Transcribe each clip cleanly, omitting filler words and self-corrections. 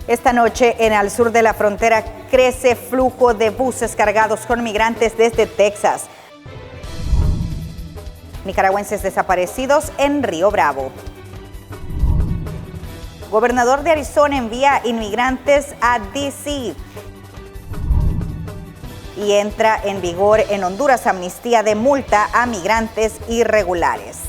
Esta noche, en el sur de la frontera, crece flujo de buses cargados con migrantes desde Texas. Nicaragüenses desaparecidos en Río Bravo. Gobernador de Arizona envía inmigrantes a D.C. Y entra en vigor en Honduras amnistía de multa a migrantes irregulares.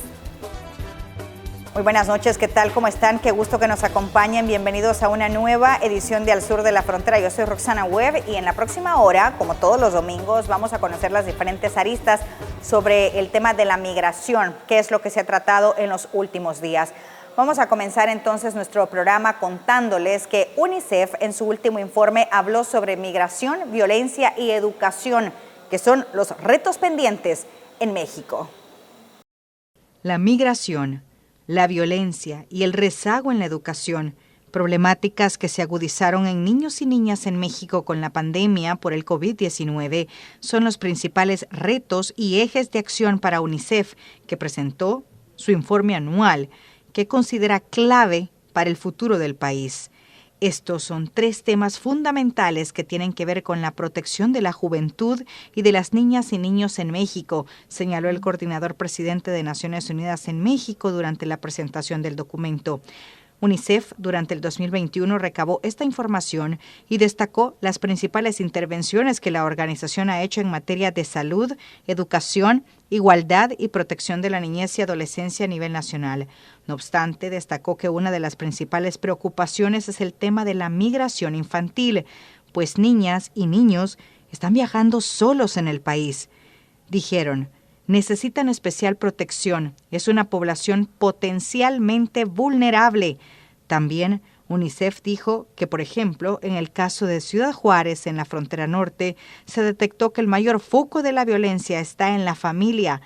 Muy buenas noches, ¿qué tal? ¿Cómo están? Qué gusto que nos acompañen. Bienvenidos a una nueva edición de Al Sur de la Frontera. Yo soy Roxana Webb y en la próxima hora, como todos los domingos, vamos a conocer las diferentes aristas sobre el tema de la migración, qué es lo que se ha tratado en los últimos días. Vamos a comenzar entonces nuestro programa contándoles que UNICEF en su último informe habló sobre migración, violencia y educación, que son los retos pendientes en México. La migración, la violencia y el rezago en la educación, problemáticas que se agudizaron en niños y niñas en México con la pandemia por el COVID-19, son los principales retos y ejes de acción para UNICEF, que presentó su informe anual, que considera clave para el futuro del país. Estos son 3 temas fundamentales que tienen que ver con la protección de la juventud y de las niñas y niños en México, señaló el coordinador presidente de Naciones Unidas en México durante la presentación del documento. UNICEF durante el 2021 recabó esta información y destacó las principales intervenciones que la organización ha hecho en materia de salud, educación, igualdad y protección de la niñez y adolescencia a nivel nacional. No obstante, destacó que una de las principales preocupaciones es el tema de la migración infantil, pues niñas y niños están viajando solos en el país. Dijeron: necesitan especial protección. Es una población potencialmente vulnerable. También UNICEF dijo que, por ejemplo, en el caso de Ciudad Juárez, en la frontera norte, se detectó que el mayor foco de la violencia está en la familia.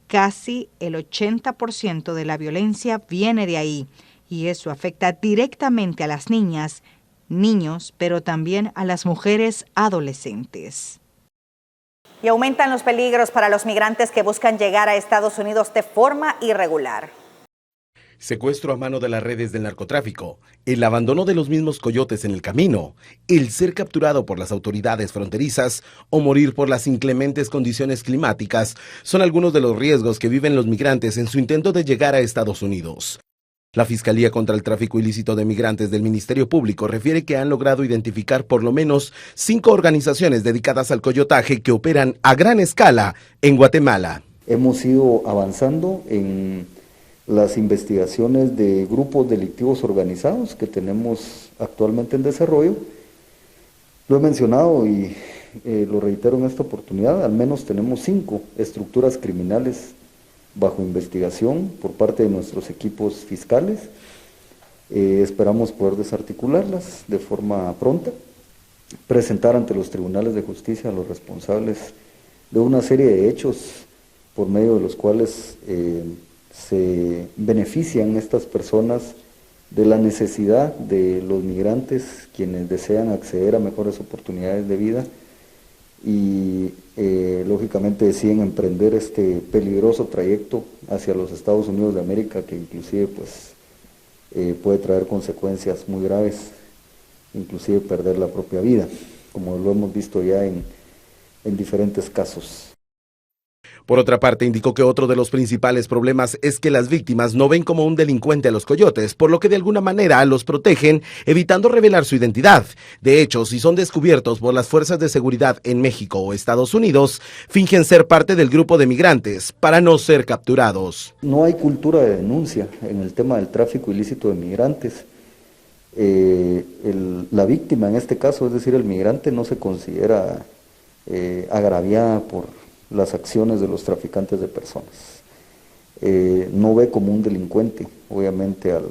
Casi el 80% de la violencia viene de ahí, y eso afecta directamente a las niñas, niños, pero también a las mujeres adolescentes. Y aumentan los peligros para los migrantes que buscan llegar a Estados Unidos de forma irregular. Secuestro a mano de las redes del narcotráfico, el abandono de los mismos coyotes en el camino, el ser capturado por las autoridades fronterizas o morir por las inclementes condiciones climáticas son algunos de los riesgos que viven los migrantes en su intento de llegar a Estados Unidos. La Fiscalía contra el Tráfico Ilícito de Migrantes del Ministerio Público refiere que han logrado identificar por lo menos 5 organizaciones dedicadas al coyotaje que operan a gran escala en Guatemala. Hemos ido avanzando en las investigaciones de grupos delictivos organizados que tenemos actualmente en desarrollo. Lo he mencionado y lo reitero en esta oportunidad, al menos tenemos 5 estructuras criminales bajo investigación por parte de nuestros equipos fiscales. Esperamos poder desarticularlas de forma pronta, presentar ante los tribunales de justicia a los responsables de una serie de hechos por medio de los cuales se benefician estas personas de la necesidad de los migrantes, quienes desean acceder a mejores oportunidades de vida y lógicamente deciden emprender este peligroso trayecto hacia los Estados Unidos de América, que inclusive pues puede traer consecuencias muy graves, inclusive perder la propia vida, como lo hemos visto ya en diferentes casos. Por otra parte, indicó que otro de los principales problemas es que las víctimas no ven como un delincuente a los coyotes, por lo que de alguna manera los protegen, evitando revelar su identidad. De hecho, si son descubiertos por las fuerzas de seguridad en México o Estados Unidos, fingen ser parte del grupo de migrantes para no ser capturados. No hay cultura de denuncia en el tema del tráfico ilícito de migrantes. La víctima en este caso, es decir, el migrante, no se considera agraviada por las acciones de los traficantes de personas. No ve como un delincuente, obviamente, a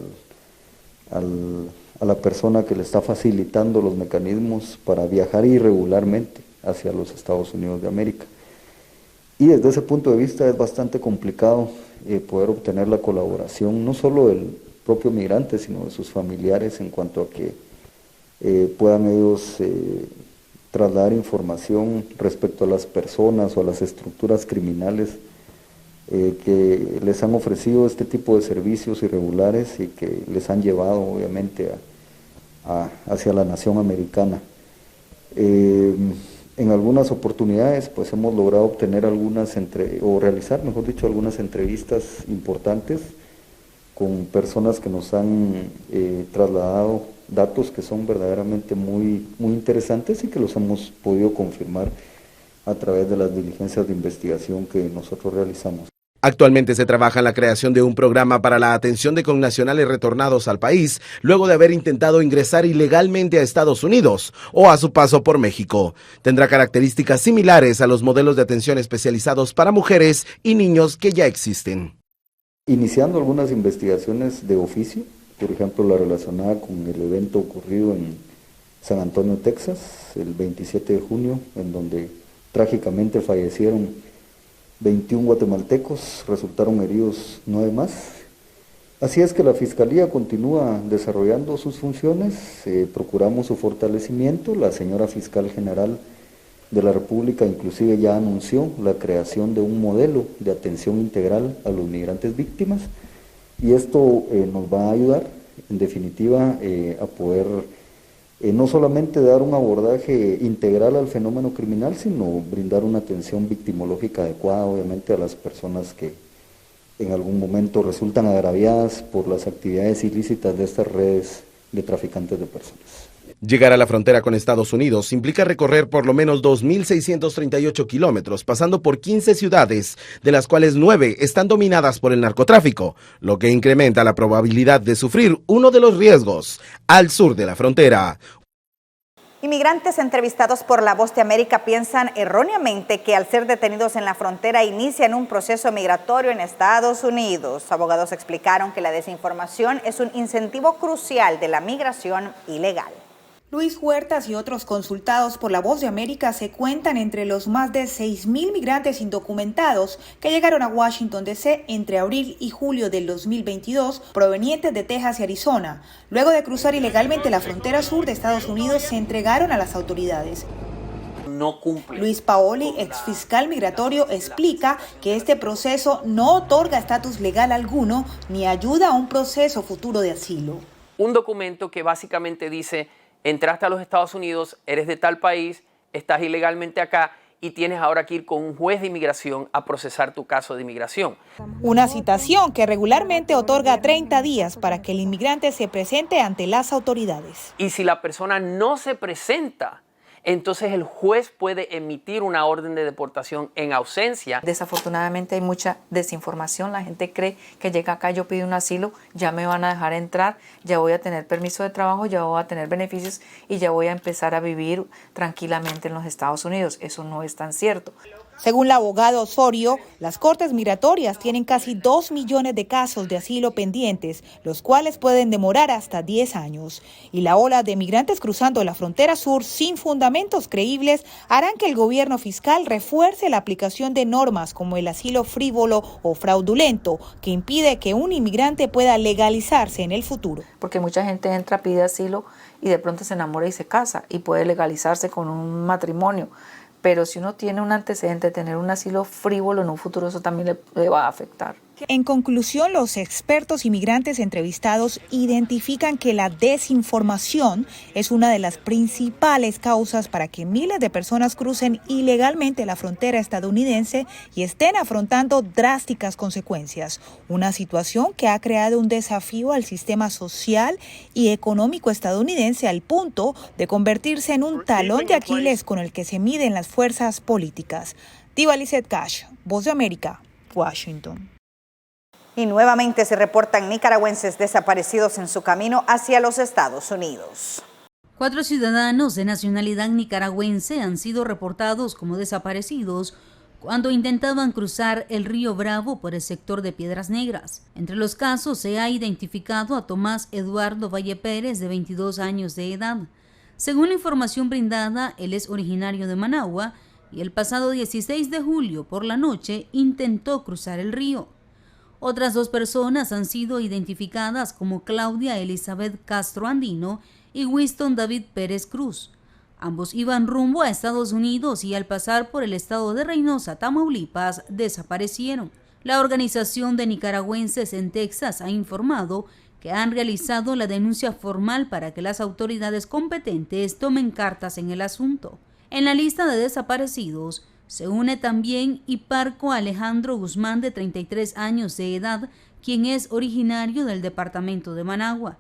la persona que le está facilitando los mecanismos para viajar irregularmente hacia los Estados Unidos de América. Y desde ese punto de vista es bastante complicado poder obtener la colaboración, no solo del propio migrante, sino de sus familiares, en cuanto a que puedan ellos trasladar información respecto a las personas o a las estructuras criminales que les han ofrecido este tipo de servicios irregulares y que les han llevado obviamente hacia la nación americana. En algunas oportunidades pues hemos logrado obtener realizar, mejor dicho, algunas entrevistas importantes con personas que nos han trasladado datos que son verdaderamente muy interesantes y que los hemos podido confirmar a través de las diligencias de investigación que nosotros realizamos. Actualmente se trabaja en la creación de un programa para la atención de connacionales retornados al país luego de haber intentado ingresar ilegalmente a Estados Unidos o a su paso por México. Tendrá características similares a los modelos de atención especializados para mujeres y niños que ya existen. Iniciando algunas investigaciones de oficio, por ejemplo la relacionada con el evento ocurrido en San Antonio, Texas, el 27 de junio, en donde trágicamente fallecieron 21 guatemaltecos, resultaron heridos 9 más. Así es que la Fiscalía continúa desarrollando sus funciones, procuramos su fortalecimiento. La señora Fiscal General de la República inclusive ya anunció la creación de un modelo de atención integral a los migrantes víctimas y esto nos va a ayudar en definitiva a poder no solamente dar un abordaje integral al fenómeno criminal, sino brindar una atención victimológica adecuada, obviamente, a las personas que en algún momento resultan agraviadas por las actividades ilícitas de estas redes de traficantes de personas. Llegar a la frontera con Estados Unidos implica recorrer por lo menos 2.638 kilómetros, pasando por 15 ciudades, de las cuales 9 están dominadas por el narcotráfico, lo que incrementa la probabilidad de sufrir uno de los riesgos al sur de la frontera. Inmigrantes entrevistados por La Voz de América piensan erróneamente que al ser detenidos en la frontera inician un proceso migratorio en Estados Unidos. Abogados explicaron que la desinformación es un incentivo crucial de la migración ilegal. Luis Huertas y otros consultados por La Voz de América se cuentan entre los más de 6.000 migrantes indocumentados que llegaron a Washington, D.C. entre abril y julio del 2022, provenientes de Texas y Arizona. Luego de cruzar ilegalmente la frontera sur de Estados Unidos, se entregaron a las autoridades. No cumple. Luis Paoli, exfiscal migratorio, explica que este proceso no otorga estatus legal alguno ni ayuda a un proceso futuro de asilo. Un documento que básicamente dice: entraste a los Estados Unidos, eres de tal país, estás ilegalmente acá y tienes ahora que ir con un juez de inmigración a procesar tu caso de inmigración. Una citación que regularmente otorga 30 días para que el inmigrante se presente ante las autoridades. Y si la persona no se presenta, entonces el juez puede emitir una orden de deportación en ausencia. Desafortunadamente hay mucha desinformación, la gente cree que llega acá, yo pido un asilo, ya me van a dejar entrar, ya voy a tener permiso de trabajo, ya voy a tener beneficios y ya voy a empezar a vivir tranquilamente en los Estados Unidos. Eso no es tan cierto. Según el abogado Osorio, las cortes migratorias tienen casi 2 millones de casos de asilo pendientes, los cuales pueden demorar hasta 10 años. Y la ola de migrantes cruzando la frontera sur sin fundamentos creíbles harán que el gobierno fiscal refuerce la aplicación de normas como el asilo frívolo o fraudulento, que impide que un inmigrante pueda legalizarse en el futuro. Porque mucha gente entra, pide asilo y de pronto se enamora y se casa y puede legalizarse con un matrimonio. Pero si uno tiene un antecedente de tener un asilo frívolo en un futuro, eso también le va a afectar. En conclusión, los expertos inmigrantes entrevistados identifican que la desinformación es una de las principales causas para que miles de personas crucen ilegalmente la frontera estadounidense y estén afrontando drásticas consecuencias. Una situación que ha creado un desafío al sistema social y económico estadounidense al punto de convertirse en un talón de Aquiles con el que se miden las fuerzas políticas. Diva Lizeth Cash, Voz de América, Washington. Y nuevamente se reportan nicaragüenses desaparecidos en su camino hacia los Estados Unidos. 4 ciudadanos de nacionalidad nicaragüense han sido reportados como desaparecidos cuando intentaban cruzar el río Bravo por el sector de Piedras Negras. Entre los casos se ha identificado a Tomás Eduardo Valle Pérez, de 22 años de edad. Según la información brindada, él es originario de Managua y el pasado 16 de julio por la noche intentó cruzar el río. Otras 2 personas han sido identificadas como Claudia Elizabeth Castro Andino y Winston David Pérez Cruz. Ambos iban rumbo a Estados Unidos y al pasar por el estado de Reynosa, Tamaulipas, desaparecieron. La organización de nicaragüenses en Texas ha informado que han realizado la denuncia formal para que las autoridades competentes tomen cartas en el asunto. En la lista de desaparecidos se une también Hiparco Alejandro Guzmán, de 33 años de edad, quien es originario del departamento de Managua.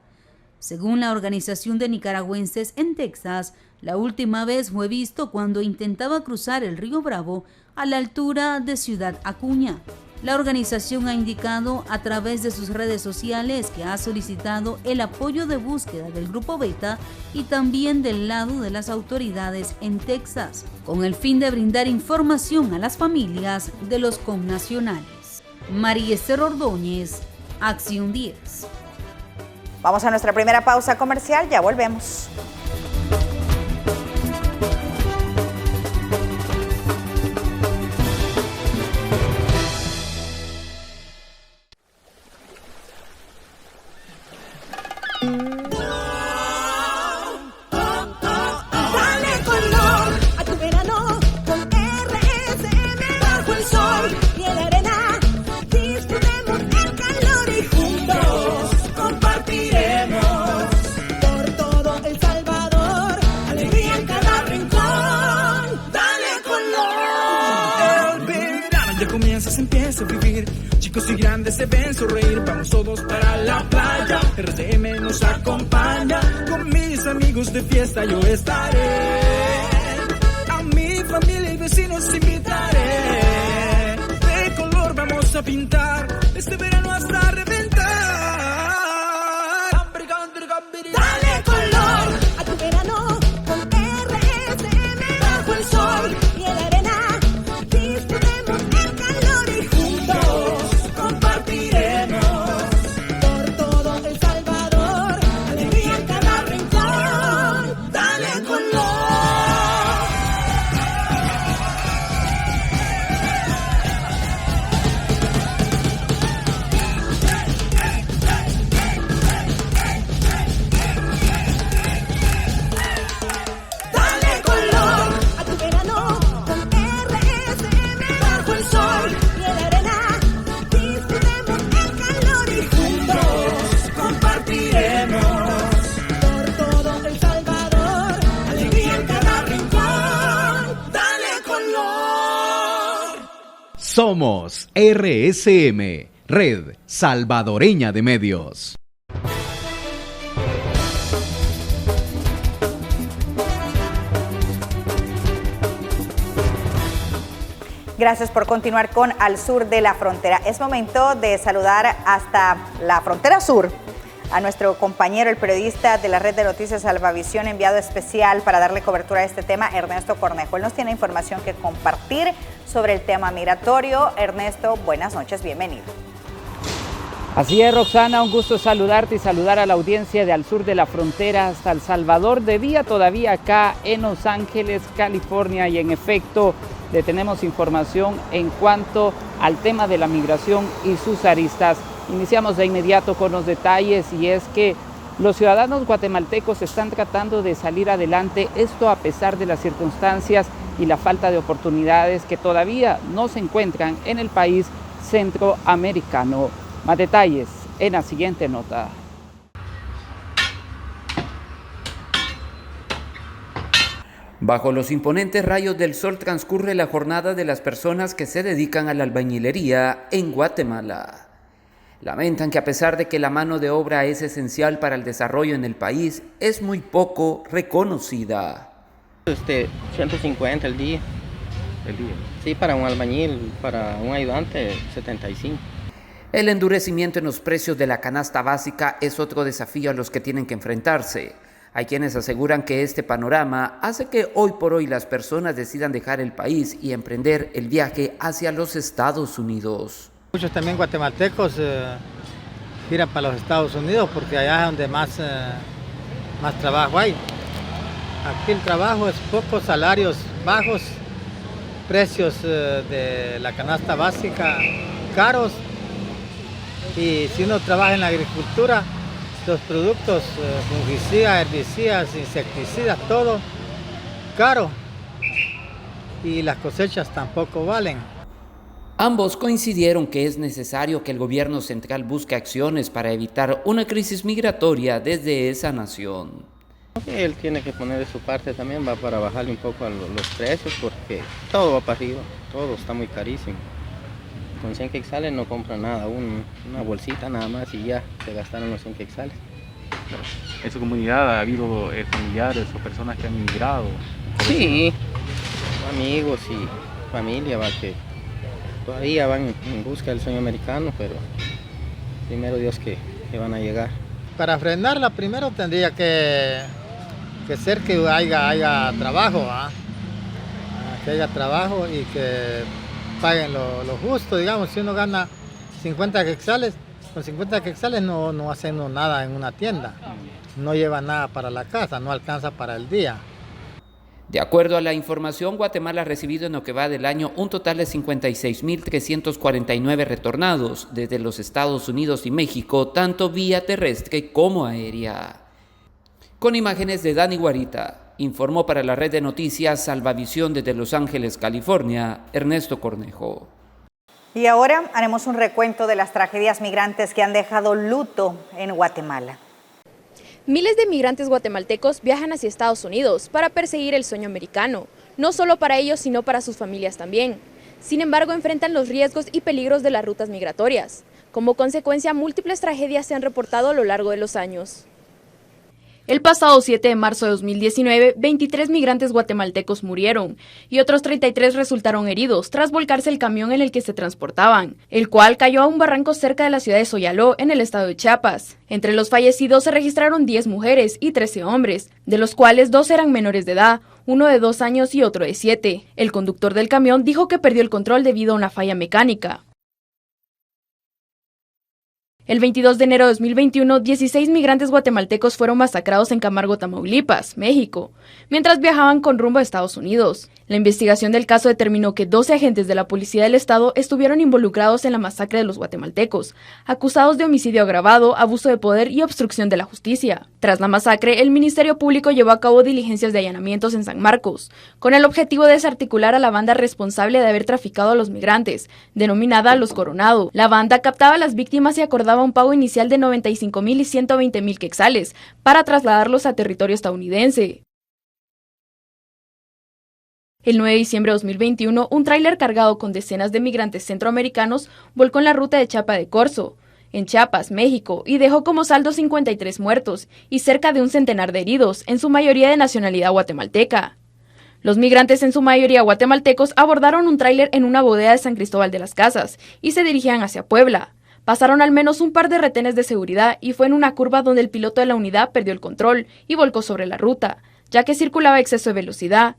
Según la organización de nicaragüenses en Texas, la última vez fue visto cuando intentaba cruzar el río Bravo a la altura de Ciudad Acuña. La organización ha indicado a través de sus redes sociales que ha solicitado el apoyo de búsqueda del Grupo Beta y también del lado de las autoridades en Texas, con el fin de brindar información a las familias de los connacionales. María Esther Ordóñez, Acción 10. Vamos a nuestra primera pausa comercial, ya volvemos. Empieza a vivir, chicos y grandes se ven sonreír, vamos todos para la playa, RCM nos acompaña, con mis amigos de fiesta yo estaré, a mi familia y vecinos invitaré, de color vamos a pintar, este verano hasta reventar. Dale color a tu verano con RCM bajo el sol y en la arena. Somos RSM, Red Salvadoreña de Medios. Gracias por continuar con Al Sur de la Frontera. Es momento de saludar hasta la frontera sur a nuestro compañero, el periodista de la Red de Noticias Salvavisión, enviado especial para darle cobertura a este tema, Ernesto Cornejo. Él nos tiene información que compartir sobre el tema migratorio. Ernesto, buenas noches, bienvenido. Así es, Roxana, un gusto saludarte y saludar a la audiencia de Al Sur de la Frontera hasta El Salvador, de día todavía acá en Los Ángeles, California, y en efecto le tenemos información en cuanto al tema de la migración y sus aristas. Iniciamos de inmediato con los detalles, y es que los ciudadanos guatemaltecos están tratando de salir adelante, esto a pesar de las circunstancias y la falta de oportunidades que todavía no se encuentran en el país centroamericano. Más detalles en la siguiente nota. Bajo los imponentes rayos del sol transcurre la jornada de las personas que se dedican a la albañilería en Guatemala. Lamentan que a pesar de que la mano de obra es esencial para el desarrollo en el país, es muy poco reconocida. 150 el día. Sí, para un albañil, para un ayudante, 75. El endurecimiento en los precios de la canasta básica es otro desafío a los que tienen que enfrentarse. Hay quienes aseguran que este panorama hace que hoy por hoy las personas decidan dejar el país y emprender el viaje hacia los Estados Unidos. Muchos también guatemaltecos giran para los Estados Unidos porque allá es donde más trabajo hay. Aquí el trabajo es pocos, salarios bajos, precios de la canasta básica caros, y si uno trabaja en la agricultura, los productos, fungicidas, herbicidas, insecticidas, todo caro y las cosechas tampoco valen. Ambos coincidieron que es necesario que el gobierno central busque acciones para evitar una crisis migratoria desde esa nación. Él tiene que poner de su parte también para bajarle un poco a los precios, porque todo va para arriba, todo está muy carísimo. Con 100 quetzales no compra nada, una bolsita nada más y ya se gastaron los 100 quetzales. ¿En su comunidad ha habido familiares o personas que han migrado? Sí, amigos y familia que todavía van en busca del sueño americano, pero primero Dios que van a llegar. Para frenarla primero tendría que ser que haya trabajo, que haya trabajo y que paguen lo justo. Digamos, si uno gana 50 quetzales, con 50 quetzales no hacemos nada en una tienda, no lleva nada para la casa, no alcanza para el día. De acuerdo a la información, Guatemala ha recibido en lo que va del año un total de 56.349 retornados desde los Estados Unidos y México, tanto vía terrestre como aérea. Con imágenes de Dani Guarita, informó para la red de noticias Salvavisión desde Los Ángeles, California, Ernesto Cornejo. Y ahora haremos un recuento de las tragedias migrantes que han dejado luto en Guatemala. Miles de migrantes guatemaltecos viajan hacia Estados Unidos para perseguir el sueño americano, no solo para ellos, sino para sus familias también. Sin embargo, enfrentan los riesgos y peligros de las rutas migratorias. Como consecuencia, múltiples tragedias se han reportado a lo largo de los años. El pasado 7 de marzo de 2019, 23 migrantes guatemaltecos murieron y otros 33 resultaron heridos tras volcarse el camión en el que se transportaban, el cual cayó a un barranco cerca de la ciudad de Soyaló, en el estado de Chiapas. Entre los fallecidos se registraron 10 mujeres y 13 hombres, de los cuales 2 eran menores de edad, uno de 2 años y otro de 7. El conductor del camión dijo que perdió el control debido a una falla mecánica. El 22 de enero de 2021, 16 migrantes guatemaltecos fueron masacrados en Camargo, Tamaulipas, México, mientras viajaban con rumbo a Estados Unidos. La investigación del caso determinó que 12 agentes de la Policía del Estado estuvieron involucrados en la masacre de los guatemaltecos, acusados de homicidio agravado, abuso de poder y obstrucción de la justicia. Tras la masacre, el Ministerio Público llevó a cabo diligencias de allanamientos en San Marcos, con el objetivo de desarticular a la banda responsable de haber traficado a los migrantes, denominada Los Coronado. La banda captaba a las víctimas y acordaba un pago inicial de 95,000 y 120,000 quetzales para trasladarlos a territorio estadounidense. El 9 de diciembre de 2021, un tráiler cargado con decenas de migrantes centroamericanos volcó en la ruta de Chiapa de Corzo, en Chiapas, México, y dejó como saldo 53 muertos y cerca de un centenar de heridos, en su mayoría de nacionalidad guatemalteca. Los migrantes, en su mayoría guatemaltecos, abordaron un tráiler en una bodega de San Cristóbal de las Casas y se dirigían hacia Puebla. Pasaron al menos un par de retenes de seguridad y fue en una curva donde el piloto de la unidad perdió el control y volcó sobre la ruta, ya que circulaba a exceso de velocidad.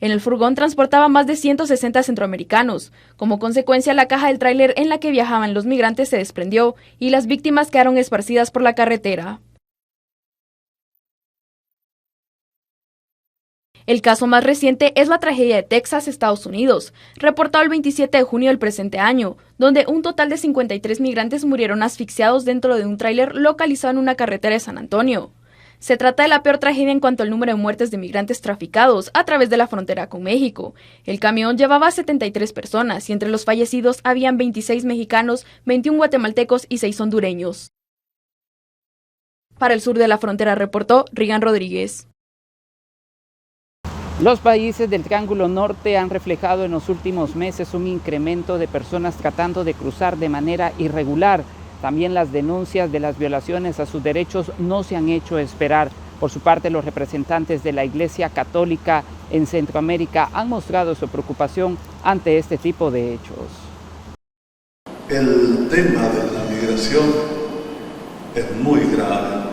En el furgón transportaba más de 160 centroamericanos. Como consecuencia, la caja del tráiler en la que viajaban los migrantes se desprendió y las víctimas quedaron esparcidas por la carretera. El caso más reciente es la tragedia de Texas, Estados Unidos, reportado el 27 de junio del presente año, donde un total de 53 migrantes murieron asfixiados dentro de un tráiler localizado en una carretera de San Antonio. Se trata de la peor tragedia en cuanto al número de muertes de migrantes traficados a través de la frontera con México. El camión llevaba a 73 personas y entre los fallecidos habían 26 mexicanos, 21 guatemaltecos y 6 hondureños. Para el sur de la frontera reportó Rigan Rodríguez. Los países del Triángulo Norte han reflejado en los últimos meses un incremento de personas tratando de cruzar de manera irregular. También las denuncias de las violaciones a sus derechos no se han hecho esperar. Por su parte, los representantes de la Iglesia Católica en Centroamérica han mostrado su preocupación ante este tipo de hechos. El tema de la migración es muy grave.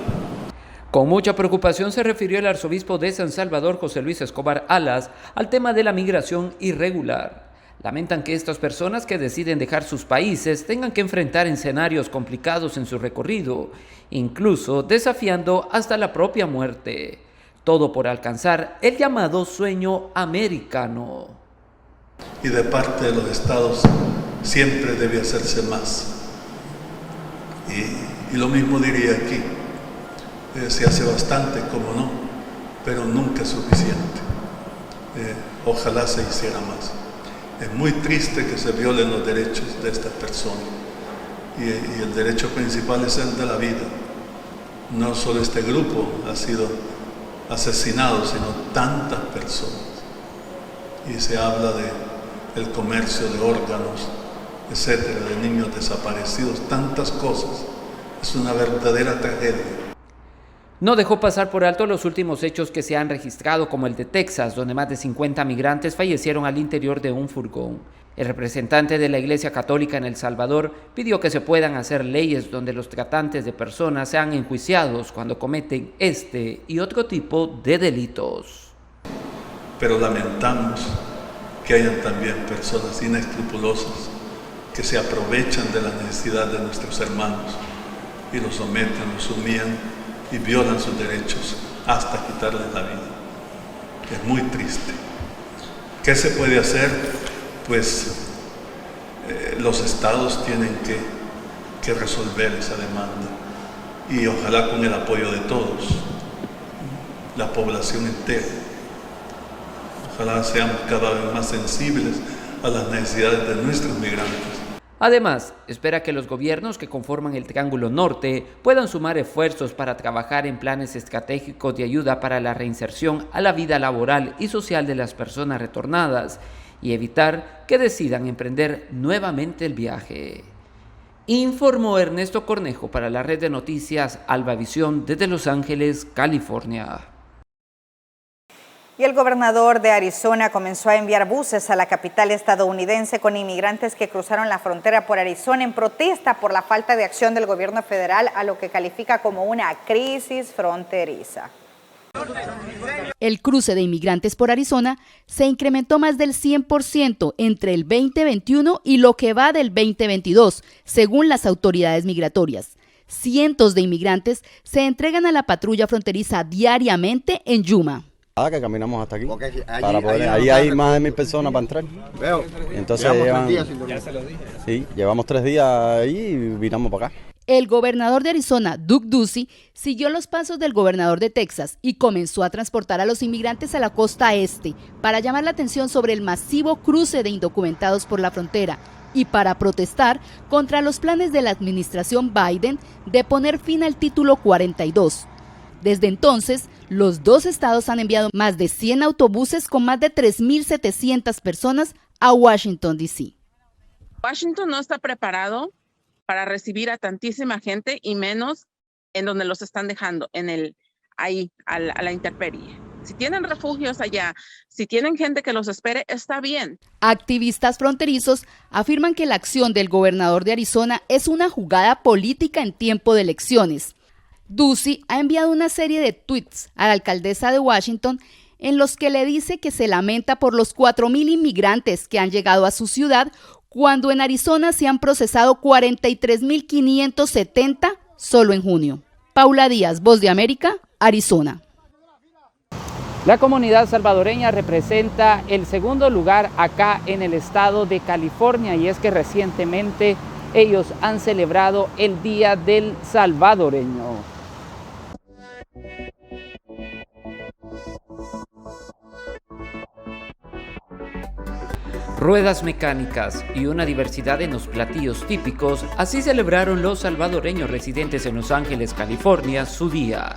Con mucha preocupación se refirió el arzobispo de San Salvador, José Luis Escobar Alas, al tema de la migración irregular. Lamentan que estas personas que deciden dejar sus países tengan que enfrentar escenarios complicados en su recorrido, incluso desafiando hasta la propia muerte. Todo por alcanzar el llamado sueño americano. Y de parte de los estados siempre debe hacerse más. Y lo mismo diría aquí. Se hace bastante, como no, pero nunca es suficiente. Ojalá se hiciera más. Es muy triste que se violen los derechos de estas personas. Y el derecho principal es el de la vida. No solo este grupo ha sido asesinado, sino tantas personas. Y se habla del comercio de órganos, etcétera, de niños desaparecidos, tantas cosas. Es una verdadera tragedia. No dejó pasar por alto los últimos hechos que se han registrado, como el de Texas, donde más de 50 migrantes fallecieron al interior de un furgón. El representante de la Iglesia Católica en El Salvador pidió que se puedan hacer leyes donde los tratantes de personas sean enjuiciados cuando cometen este y otro tipo de delitos. Pero lamentamos que hayan también personas inescrupulosas que se aprovechan de la necesidad de nuestros hermanos y los someten, los humillan y violan sus derechos hasta quitarles la vida. Es muy triste. ¿Qué se puede hacer? Pues los estados tienen que resolver esa demanda y ojalá con el apoyo de todos, la población entera. Ojalá seamos cada vez más sensibles a las necesidades de nuestros migrantes. Además, espera que los gobiernos que conforman el Triángulo Norte puedan sumar esfuerzos para trabajar en planes estratégicos de ayuda para la reinserción a la vida laboral y social de las personas retornadas y evitar que decidan emprender nuevamente el viaje. Informó Ernesto Cornejo para la red de noticias Albavisión desde Los Ángeles, California. Y el gobernador de Arizona comenzó a enviar buses a la capital estadounidense con inmigrantes que cruzaron la frontera por Arizona en protesta por la falta de acción del gobierno federal a lo que califica como una crisis fronteriza. El cruce de inmigrantes por Arizona se incrementó más del 100% entre el 2021 y lo que va del 2022, según las autoridades migratorias. Cientos de inmigrantes se entregan a la patrulla fronteriza diariamente en Yuma. Que caminamos hasta aquí para poder, ahí hay más de 1000 personas para entrar. Entonces llevamos 3 días ahí y vinamos para acá. El gobernador de Arizona, Doug Ducey, siguió los pasos del gobernador de Texas y comenzó a transportar a los inmigrantes a la costa este para llamar la atención sobre el masivo cruce de indocumentados por la frontera y para protestar contra los planes de la administración Biden de poner fin al Título 42. Desde entonces, los dos estados han enviado más de 100 autobuses con más de 3.700 personas a Washington, D.C. Washington no está preparado para recibir a tantísima gente y menos en donde los están dejando, a la intemperie. Si tienen refugios allá, si tienen gente que los espere, está bien. Activistas fronterizos afirman que la acción del gobernador de Arizona es una jugada política en tiempo de elecciones. Ducey ha enviado una serie de tweets a la alcaldesa de Washington en los que le dice que se lamenta por los 4,000 inmigrantes que han llegado a su ciudad, cuando en Arizona se han procesado 43,570 solo en junio. Paula Díaz, Voz de América, Arizona. La comunidad salvadoreña representa el segundo lugar acá en el estado de California, y es que recientemente ellos han celebrado el Día del Salvadoreño. Ruedas mecánicas y una diversidad en los platillos típicos, así celebraron los salvadoreños residentes en Los Ángeles, California, su día.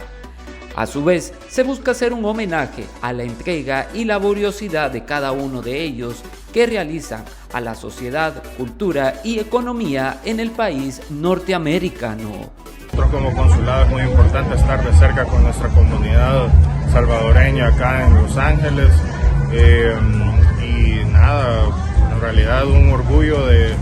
A su vez, se busca hacer un homenaje a la entrega y laboriosidad de cada uno de ellos que realizan a la sociedad, cultura y economía en el país norteamericano. Nosotros como consulado es muy importante estar de cerca con nuestra comunidad salvadoreña acá en Los Ángeles. Y nada, en realidad un orgullo de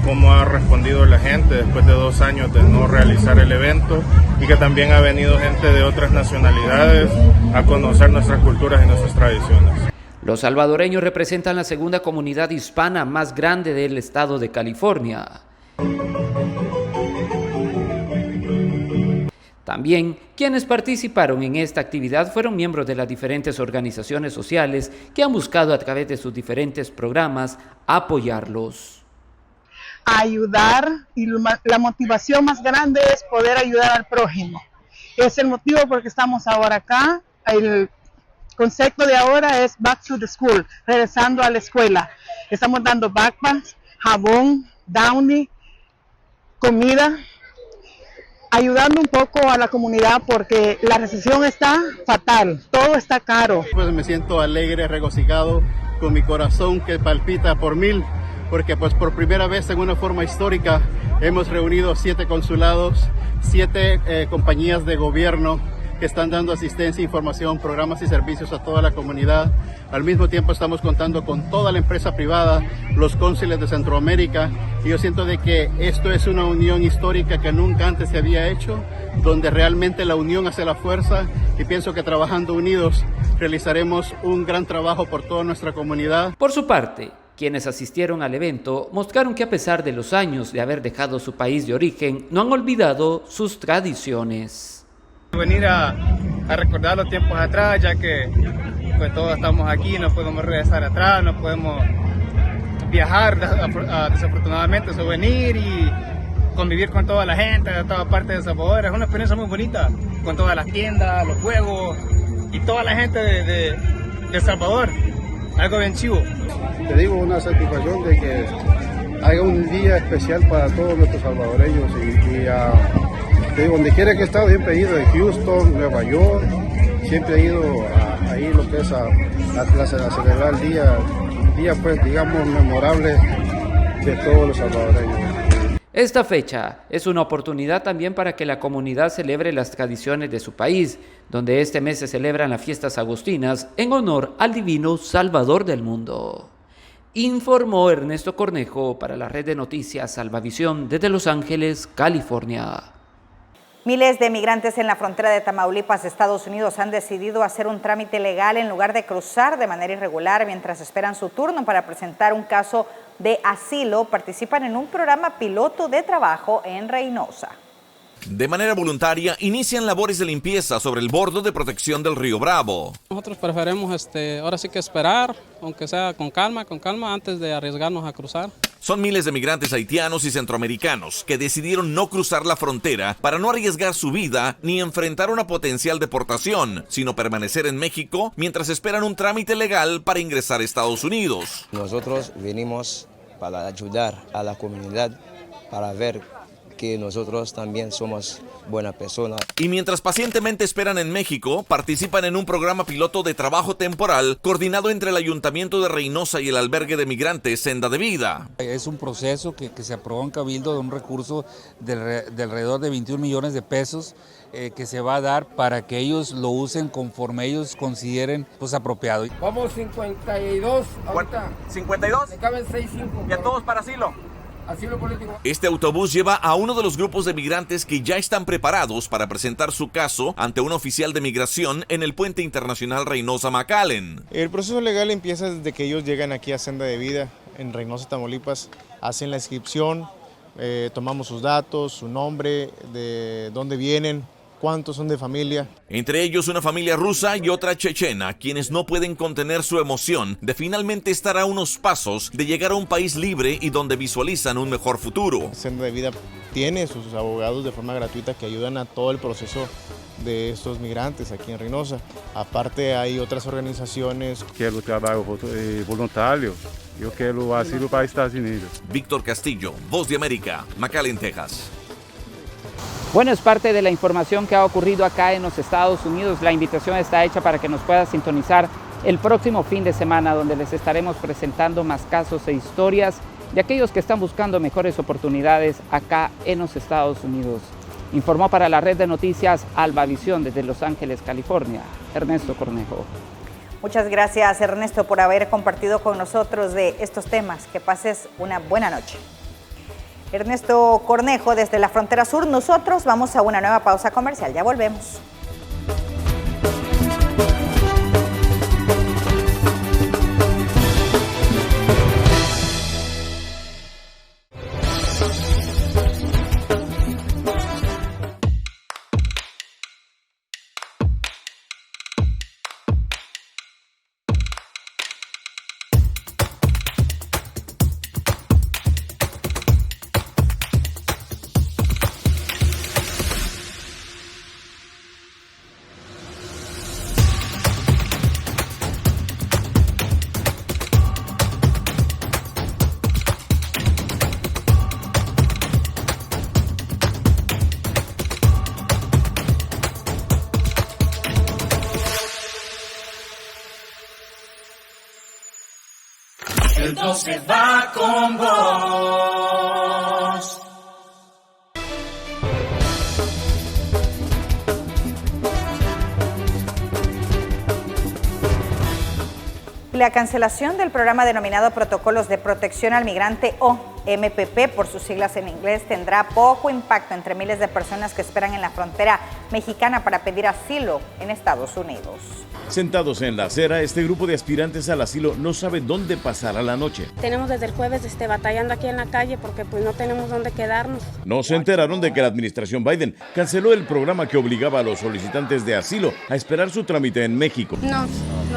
cómo ha respondido la gente después de 2 años de no realizar el evento, y que también ha venido gente de otras nacionalidades a conocer nuestras culturas y nuestras tradiciones. Los salvadoreños representan la segunda comunidad hispana más grande del estado de California. También, quienes participaron en esta actividad fueron miembros de las diferentes organizaciones sociales que han buscado a través de sus diferentes programas apoyarlos. Ayudar, y la motivación más grande es poder ayudar al prójimo. Es el motivo por el que estamos ahora acá. concepto de ahora es back to the school, regresando a la escuela. Estamos dando backpacks, jabón, Downy, comida, ayudando un poco a la comunidad porque la recesión está fatal, todo está caro. Pues me siento alegre, regocijado, con mi corazón que palpita por 1000, porque pues por primera vez en una forma histórica hemos reunido 7 consulados, 7 compañías de gobierno que están dando asistencia, información, programas y servicios a toda la comunidad. Al mismo tiempo estamos contando con toda la empresa privada, los cónsules de Centroamérica, y yo siento de que esto es una unión histórica que nunca antes se había hecho, donde realmente la unión hace la fuerza, y pienso que trabajando unidos realizaremos un gran trabajo por toda nuestra comunidad. Por su parte, quienes asistieron al evento mostraron que a pesar de los años de haber dejado su país de origen, no han olvidado sus tradiciones. Venir a recordar los tiempos atrás, ya que pues todos estamos aquí, no podemos regresar atrás, no podemos viajar desafortunadamente, so venir y convivir con toda la gente de toda parte de El Salvador es una experiencia muy bonita, con todas las tiendas, los juegos y toda la gente de El Salvador, algo bien chivo. Te digo, una satisfacción de que haya un día especial para todos nuestros salvadoreños y donde quiera que he estado, siempre he ido a Houston, Nueva York, siempre he ido ahí lo que es a celebrar el día pues digamos memorable de todos los salvadoreños. Esta fecha es una oportunidad también para que la comunidad celebre las tradiciones de su país, donde este mes se celebran las fiestas agustinas en honor al divino Salvador del mundo. Informó Ernesto Cornejo para la red de noticias Salvavisión desde Los Ángeles, California. Miles de migrantes en la frontera de Tamaulipas, Estados Unidos, han decidido hacer un trámite legal en lugar de cruzar de manera irregular mientras esperan su turno para presentar un caso de asilo. Participan en un programa piloto de trabajo en Reynosa. De manera voluntaria, inician labores de limpieza sobre el bordo de protección del río Bravo. Nosotros preferimos ahora sí que esperar, aunque sea con calma, antes de arriesgarnos a cruzar. Son miles de migrantes haitianos y centroamericanos que decidieron no cruzar la frontera para no arriesgar su vida ni enfrentar una potencial deportación, sino permanecer en México mientras esperan un trámite legal para ingresar a Estados Unidos. Nosotros venimos para ayudar a la comunidad, para ver que nosotros también somos buenas personas. Y mientras pacientemente esperan en México, participan en un programa piloto de trabajo temporal coordinado entre el Ayuntamiento de Reynosa y el albergue de migrantes Senda de Vida. Es un proceso que se aprobó en Cabildo de un recurso de alrededor de 21 millones de pesos que se va a dar para que ellos lo usen conforme ellos consideren pues apropiado. Vamos 52 ahorita. ¿52? Me caben 6-5. ¿Y a todos para asilo? Asilo político. Este autobús lleva a uno de los grupos de migrantes que ya están preparados para presentar su caso ante un oficial de migración en el puente internacional Reynosa-McAllen. El proceso legal empieza desde que ellos llegan aquí a Senda de Vida en Reynosa, Tamaulipas, hacen la inscripción, tomamos sus datos, su nombre, de dónde vienen, cuántos son de familia. Entre ellos una familia rusa y otra chechena, quienes no pueden contener su emoción de finalmente estar a unos pasos de llegar a un país libre y donde visualizan un mejor futuro. Senda de Vida tiene sus abogados de forma gratuita que ayudan a todo el proceso de estos migrantes aquí en Reynosa. Aparte hay otras organizaciones. Quiero trabajo voluntario. Yo quiero asilo para Estados Unidos. Víctor Castillo, Voz de América, McAllen, Texas. Bueno, es parte de la información que ha ocurrido acá en los Estados Unidos. La invitación está hecha para que nos pueda sintonizar el próximo fin de semana, donde les estaremos presentando más casos e historias de aquellos que están buscando mejores oportunidades acá en los Estados Unidos. Informó para la red de noticias Albavisión desde Los Ángeles, California, Ernesto Cornejo. Muchas gracias, Ernesto, por haber compartido con nosotros de estos temas. Que pases una buena noche. Ernesto Cornejo desde la frontera sur. Nosotros vamos a una nueva pausa comercial. Ya volvemos. se va con vos. La cancelación del programa denominado Protocolos de Protección al Migrante o MPP por sus siglas en inglés tendrá poco impacto entre miles de personas que esperan en la frontera mexicana para pedir asilo en Estados Unidos. Sentados en la acera, este grupo de aspirantes al asilo no sabe dónde pasará la noche. Tenemos desde el jueves batallando aquí en la calle porque pues no tenemos dónde quedarnos. No se enteraron de que la administración Biden canceló el programa que obligaba a los solicitantes de asilo a esperar su trámite en México. No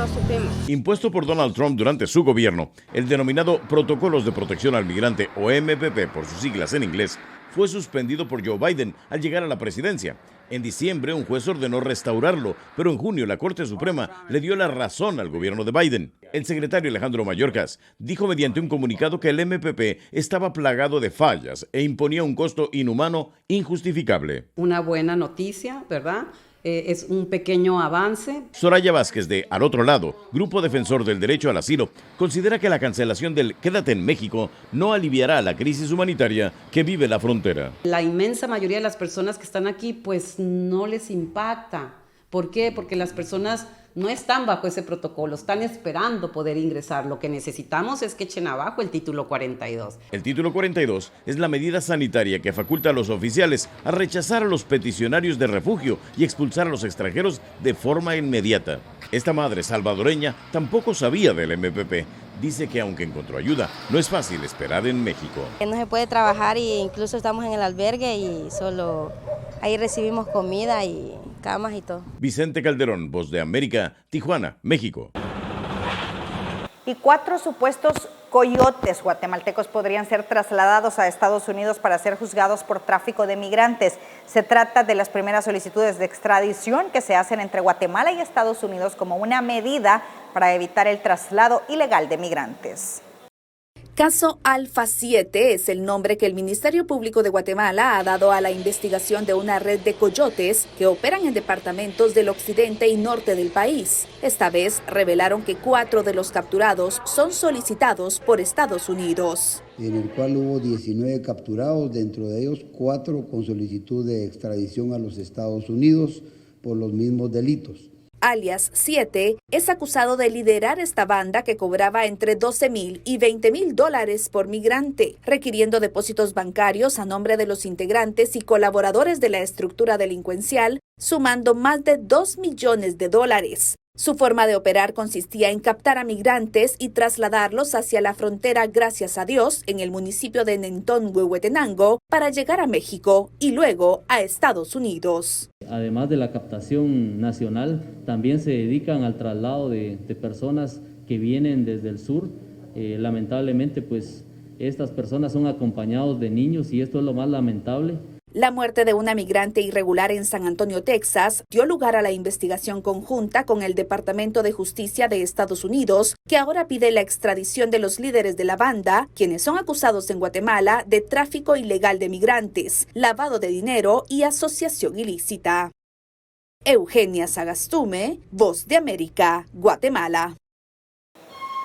supimos. Impuesto por Donald Trump durante su gobierno, el denominado Protocolos de Protección al Migrante o MPP por sus siglas en inglés, fue suspendido por Joe Biden al llegar a la presidencia. En diciembre, un juez ordenó restaurarlo, pero en junio la Corte Suprema le dio la razón al gobierno de Biden. El secretario Alejandro Mayorkas dijo mediante un comunicado que el MPP estaba plagado de fallas e imponía un costo inhumano injustificable. Una buena noticia, ¿verdad? Es un pequeño avance. Soraya Vázquez de Al Otro Lado, grupo defensor del derecho al asilo, considera que la cancelación del Quédate en México no aliviará la crisis humanitaria que vive la frontera. La inmensa mayoría de las personas que están aquí pues no les impacta. ¿Por qué? Porque las personas no están bajo ese protocolo, están esperando poder ingresar. Lo que necesitamos es que echen abajo el título 42. El título 42 es la medida sanitaria que faculta a los oficiales a rechazar a los peticionarios de refugio y expulsar a los extranjeros de forma inmediata. Esta madre salvadoreña tampoco sabía del MPP. Dice que aunque encontró ayuda, no es fácil esperar en México. No se puede trabajar e incluso estamos en el albergue y solo ahí recibimos comida y camas y todo. Vicente Calderón, Voz de América, Tijuana, México. Y 4 supuestos coyotes guatemaltecos podrían ser trasladados a Estados Unidos para ser juzgados por tráfico de migrantes. Se trata de las primeras solicitudes de extradición que se hacen entre Guatemala y Estados Unidos como una medida para evitar el traslado ilegal de migrantes. Caso Alfa 7 es el nombre que el Ministerio Público de Guatemala ha dado a la investigación de una red de coyotes que operan en departamentos del occidente y norte del país. Esta vez revelaron que 4 de los capturados son solicitados por Estados Unidos. En el cual hubo 19 capturados, dentro de ellos 4 con solicitud de extradición a los Estados Unidos por los mismos delitos. Alias 7 es acusado de liderar esta banda que cobraba entre $12,000 y $20,000 por migrante, requiriendo depósitos bancarios a nombre de los integrantes y colaboradores de la estructura delincuencial, sumando más de $2 millones. Su forma de operar consistía en captar a migrantes y trasladarlos hacia la frontera Gracias a Dios en el municipio de Nentón, Huehuetenango, para llegar a México y luego a Estados Unidos. Además de la captación nacional, también se dedican al traslado de personas que vienen desde el sur. Lamentablemente, pues estas personas son acompañados de niños y esto es lo más lamentable. La muerte de una migrante irregular en San Antonio, Texas, dio lugar a la investigación conjunta con el Departamento de Justicia de Estados Unidos, que ahora pide la extradición de los líderes de la banda, quienes son acusados en Guatemala de tráfico ilegal de migrantes, lavado de dinero y asociación ilícita. Eugenia Sagastume, Voz de América, Guatemala.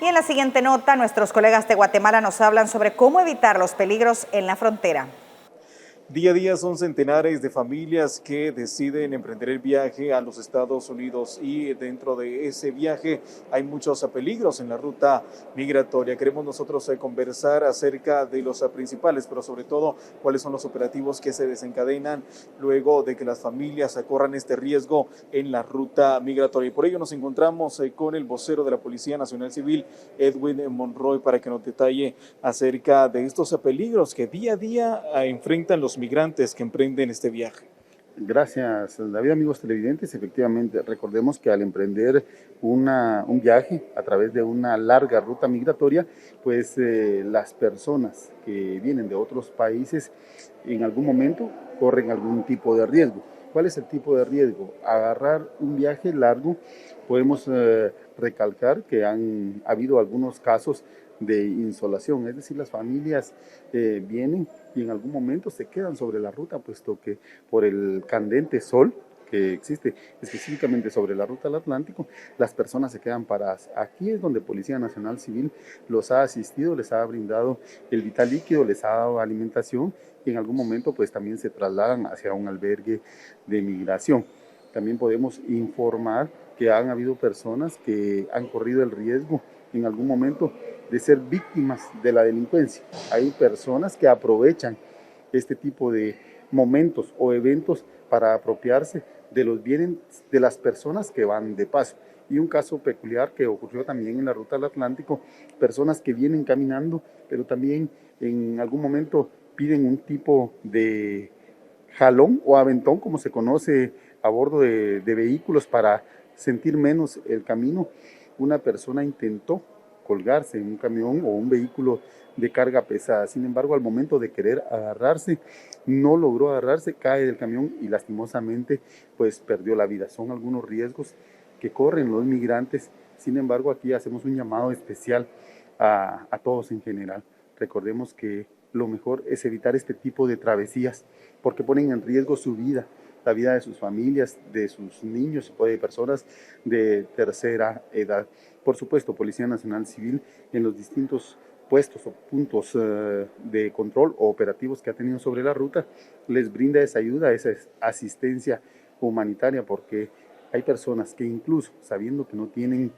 Y en la siguiente nota, nuestros colegas de Guatemala nos hablan sobre cómo evitar los peligros en la frontera. Día a día son centenares de familias que deciden emprender el viaje a los Estados Unidos y dentro de ese viaje hay muchos peligros en la ruta migratoria. Queremos nosotros conversar acerca de los principales, pero sobre todo cuáles son los operativos que se desencadenan luego de que las familias corran este riesgo en la ruta migratoria. Y por ello nos encontramos con el vocero de la Policía Nacional Civil, Edwin Monroy, para que nos detalle acerca de estos peligros que día a día enfrentan los migrantes que emprenden este viaje. Gracias, David. Amigos televidentes, efectivamente, recordemos que al emprender un viaje a través de una larga ruta migratoria, pues las personas que vienen de otros países en algún momento corren algún tipo de riesgo. ¿Cuál es el tipo de riesgo? Agarrar un viaje largo. Podemos recalcar que han habido algunos casos de insolación, es decir, las familias vienen y en algún momento se quedan sobre la ruta, puesto que por el candente sol que existe específicamente sobre la ruta del Atlántico, las personas se quedan paradas. Aquí es donde Policía Nacional Civil los ha asistido, les ha brindado el vital líquido, les ha dado alimentación y en algún momento pues también se trasladan hacia un albergue de migración. También podemos informar que han habido personas que han corrido el riesgo en algún momento de ser víctimas de la delincuencia. Hay personas que aprovechan este tipo de momentos o eventos para apropiarse de los bienes de las personas que van de paso. Y un caso peculiar que ocurrió también en la ruta del Atlántico, personas que vienen caminando, pero también en algún momento piden un tipo de jalón o aventón, como se conoce a bordo de vehículos para sentir menos el camino. Una persona intentó colgarse en un camión o un vehículo de carga pesada. Sin embargo, al momento de querer agarrarse, no logró agarrarse, cae del camión y lastimosamente pues perdió la vida. Son algunos riesgos que corren los migrantes. Sin embargo, aquí hacemos un llamado especial a todos en general. Recordemos que lo mejor es evitar este tipo de travesías porque ponen en riesgo su vida, la vida de sus familias, de sus niños o de personas de tercera edad. Por supuesto, Policía Nacional Civil en los distintos puestos o puntos de control o operativos que ha tenido sobre la ruta les brinda esa ayuda, esa asistencia humanitaria, porque hay personas que incluso sabiendo que no tienen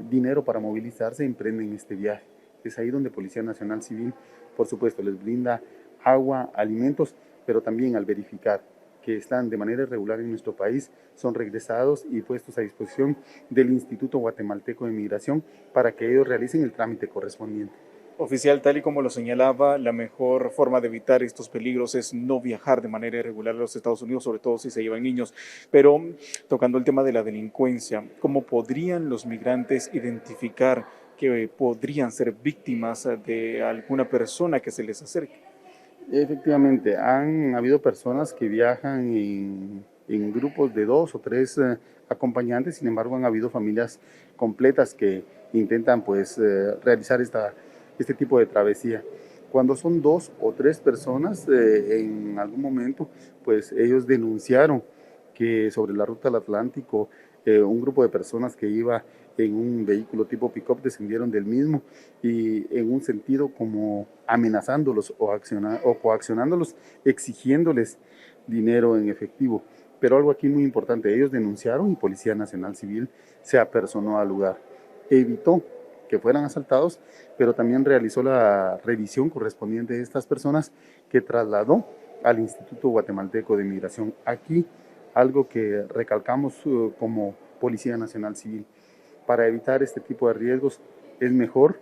dinero para movilizarse emprenden este viaje. Es ahí donde Policía Nacional Civil, por supuesto, les brinda agua, alimentos, pero también al verificar que están de manera irregular en nuestro país, son regresados y puestos a disposición del Instituto Guatemalteco de Migración para que ellos realicen el trámite correspondiente. Oficial, tal y como lo señalaba, la mejor forma de evitar estos peligros es no viajar de manera irregular a los Estados Unidos, sobre todo si se llevan niños. Pero tocando el tema de la delincuencia, ¿cómo podrían los migrantes identificar que podrían ser víctimas de alguna persona que se les acerque? Efectivamente, han habido personas que viajan en grupos de 2 o 3 acompañantes, sin embargo han habido familias completas que intentan pues realizar este tipo de travesía. Cuando son 2 o 3 personas, en algún momento pues ellos denunciaron que sobre la ruta del Atlántico un grupo de personas que iba en un vehículo tipo pick-up descendieron del mismo y en un sentido como amenazándolos o coaccionándolos, exigiéndoles dinero en efectivo. Pero algo aquí muy importante, ellos denunciaron y Policía Nacional Civil se apersonó al lugar. Evitó que fueran asaltados, pero también realizó la revisión correspondiente de estas personas que trasladó al Instituto Guatemalteco de Migración. Aquí algo que recalcamos como Policía Nacional Civil. Para evitar este tipo de riesgos es mejor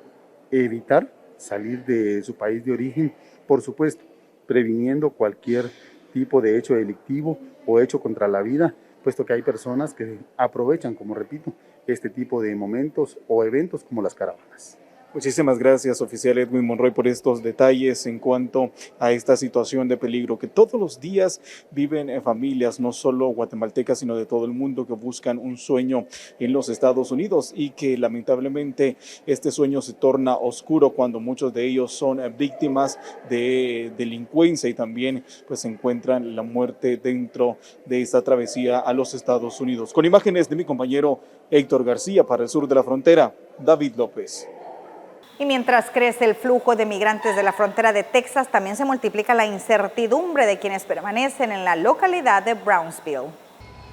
evitar salir de su país de origen, por supuesto, previniendo cualquier tipo de hecho delictivo o hecho contra la vida, puesto que hay personas que aprovechan, como repito, este tipo de momentos o eventos como las caravanas. Muchísimas gracias, oficial Edwin Monroy, por estos detalles en cuanto a esta situación de peligro que todos los días viven familias, no solo guatemaltecas, sino de todo el mundo, que buscan un sueño en los Estados Unidos y que lamentablemente este sueño se torna oscuro cuando muchos de ellos son víctimas de delincuencia y también pues encuentran la muerte dentro de esta travesía a los Estados Unidos. Con imágenes de mi compañero Héctor García para el sur de la frontera, David López. Y mientras crece el flujo de migrantes de la frontera de Texas, también se multiplica la incertidumbre de quienes permanecen en la localidad de Brownsville.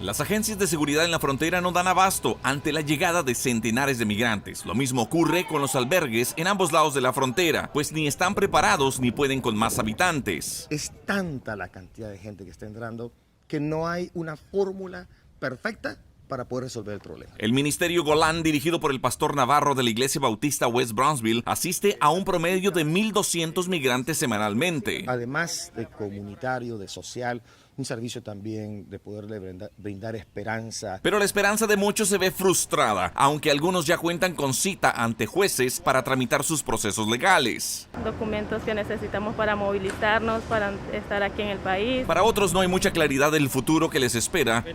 Las agencias de seguridad en la frontera no dan abasto ante la llegada de centenares de migrantes. Lo mismo ocurre con los albergues en ambos lados de la frontera, pues ni están preparados ni pueden con más habitantes. Es tanta la cantidad de gente que está entrando que no hay una fórmula perfecta para poder resolver el problema. El Ministerio Golán, dirigido por el pastor Navarro de la Iglesia Bautista West Brownsville, asiste a un promedio de 1,200 migrantes semanalmente. Además de comunitario, de social, un servicio también de poderle brindar esperanza. Pero la esperanza de muchos se ve frustrada, aunque algunos ya cuentan con cita ante jueces para tramitar sus procesos legales. Documentos que necesitamos para movilizarnos, para estar aquí en el país. Para otros no hay mucha claridad del futuro que les espera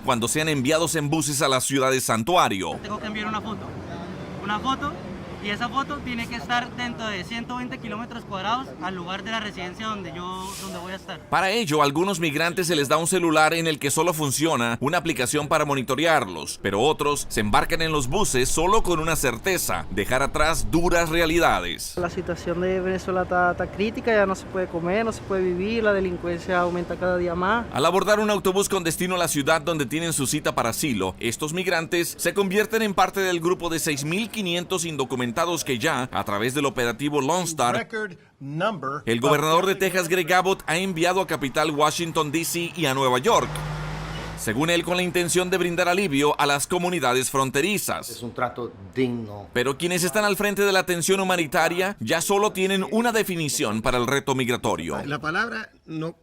cuando sean enviados en buses a la ciudad de Santuario. Tengo que enviar una foto. Una foto y esa foto tiene que estar dentro de 120 kilómetros cuadrados al lugar de la residencia donde voy a estar. Para ello, a algunos migrantes se les da un celular en el que solo funciona una aplicación para monitorearlos, pero otros se embarcan en los buses solo con una certeza: dejar atrás duras realidades. La situación de Venezuela está crítica, ya no se puede comer, no se puede vivir, la delincuencia aumenta cada día más. Al abordar un autobús con destino a la ciudad donde tienen su cita para asilo, estos migrantes se convierten en parte del grupo de 6.500 indocumentados que ya, a través del operativo Lone Star, el gobernador de Texas, Greg Abbott, ha enviado a capital Washington, D.C. y a Nueva York, según él, con la intención de brindar alivio a las comunidades fronterizas. Es un trato digno. Pero quienes están al frente de la atención humanitaria ya solo tienen una definición para el reto migratorio. La palabra no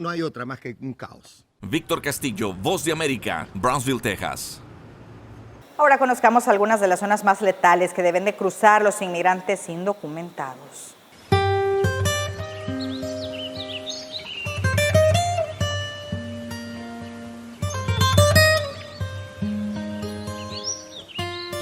hay otra más que un caos. Víctor Castillo, Voz de América, Brownsville, Texas. Ahora conozcamos algunas de las zonas más letales que deben de cruzar los inmigrantes indocumentados.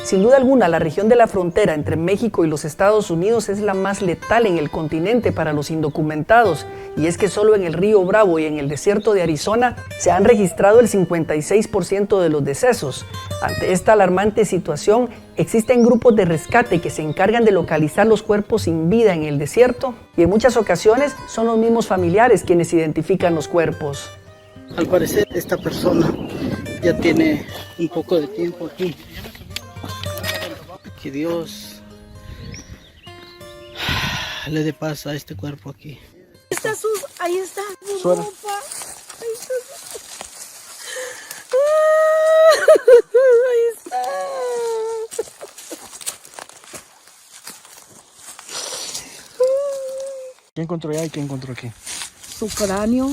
Sin duda alguna, la región de la frontera entre México y los Estados Unidos es la más letal en el continente para los indocumentados, y es que solo en el Río Bravo y en el desierto de Arizona se han registrado el 56% de los decesos. Ante esta alarmante situación, existen grupos de rescate que se encargan de localizar los cuerpos sin vida en el desierto, y en muchas ocasiones son los mismos familiares quienes identifican los cuerpos. Al parecer, esta persona ya tiene un poco de tiempo aquí. Que Dios le dé paz a este cuerpo aquí. Ahí está su Suena. ropa. Ahí está. ¿Qué encontró allá y qué encontró aquí? Su cráneo,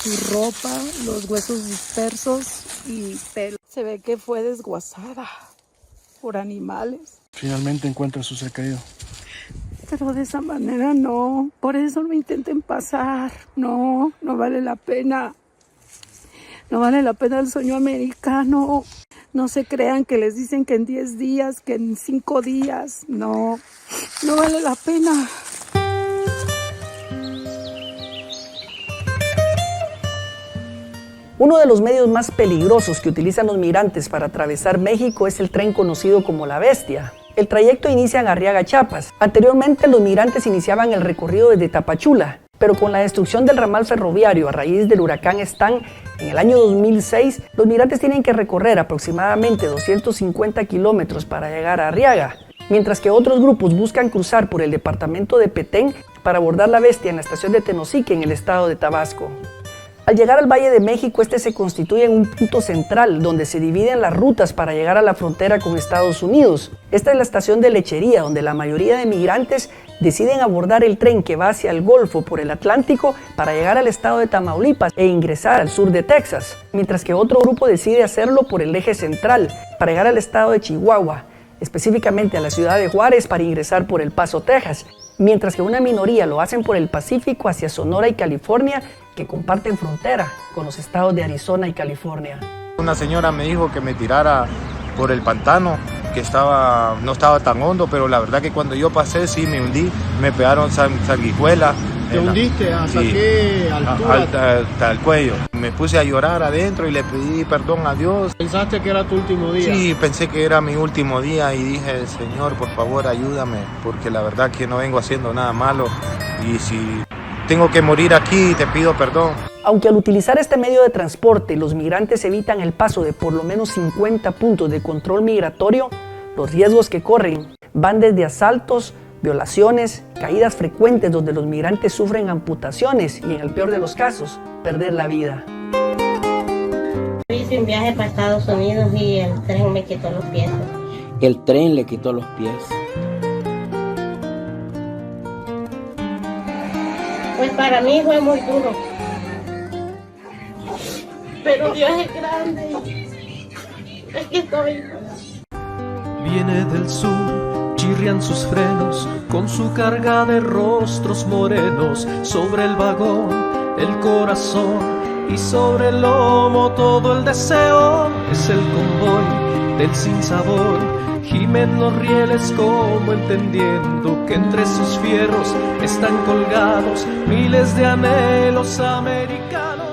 su ropa, los huesos dispersos y pelo. Se ve que fue desguazada por animales. Finalmente encuentra a su ser querido. Pero de esa manera no. Por eso no intenten pasar. No vale la pena. No vale la pena el sueño americano. No se crean que les dicen que en 10 días, que en 5 días. No vale la pena. Uno de los medios más peligrosos que utilizan los migrantes para atravesar México es el tren conocido como La Bestia. El trayecto inicia en Arriaga, Chiapas. Anteriormente los migrantes iniciaban el recorrido desde Tapachula, pero con la destrucción del ramal ferroviario a raíz del huracán Stan en el año 2006, los migrantes tienen que recorrer aproximadamente 250 kilómetros para llegar a Arriaga, mientras que otros grupos buscan cruzar por el departamento de Petén para abordar La Bestia en la estación de Tenosique en el estado de Tabasco. Al llegar al Valle de México, este se constituye en un punto central donde se dividen las rutas para llegar a la frontera con Estados Unidos. Esta es la estación de Lechería, donde la mayoría de migrantes deciden abordar el tren que va hacia el Golfo por el Atlántico para llegar al estado de Tamaulipas e ingresar al sur de Texas, mientras que otro grupo decide hacerlo por el eje central para llegar al estado de Chihuahua, específicamente a la ciudad de Juárez para ingresar por El Paso, Texas, mientras que una minoría lo hacen por el Pacífico hacia Sonora y California, que comparten frontera con los estados de Arizona y California. Una señora me dijo que me tirara por el pantano, que no estaba tan hondo, pero la verdad que cuando yo pasé sí me hundí, me pegaron sanguijuelas. ¿Te hundiste? ¿Hasta qué altura? Hasta el cuello. Me puse a llorar adentro y le pedí perdón a Dios. ¿Pensaste que era tu último día? Sí, pensé que era mi último día y dije, Señor, por favor ayúdame, porque la verdad que no vengo haciendo nada malo y si tengo que morir aquí, te pido perdón. Aunque al utilizar este medio de transporte los migrantes evitan el paso de por lo menos 50 puntos de control migratorio, los riesgos que corren van desde asaltos, violaciones, caídas frecuentes donde los migrantes sufren amputaciones y en el peor de los casos, perder la vida. Hice un viaje para Estados Unidos y el tren me quitó los pies. El tren le quitó los pies. Pues para mí fue muy duro. Pero Dios es grande. Aquí estoy. Viene del sur, chirrian sus frenos, con su carga de rostros morenos, sobre el vagón, el corazón, y sobre el lomo todo el deseo. Es el convoy del sinsabor, gimen los rieles como entendiendo que entre sus fierros están colgados miles de anhelos americanos.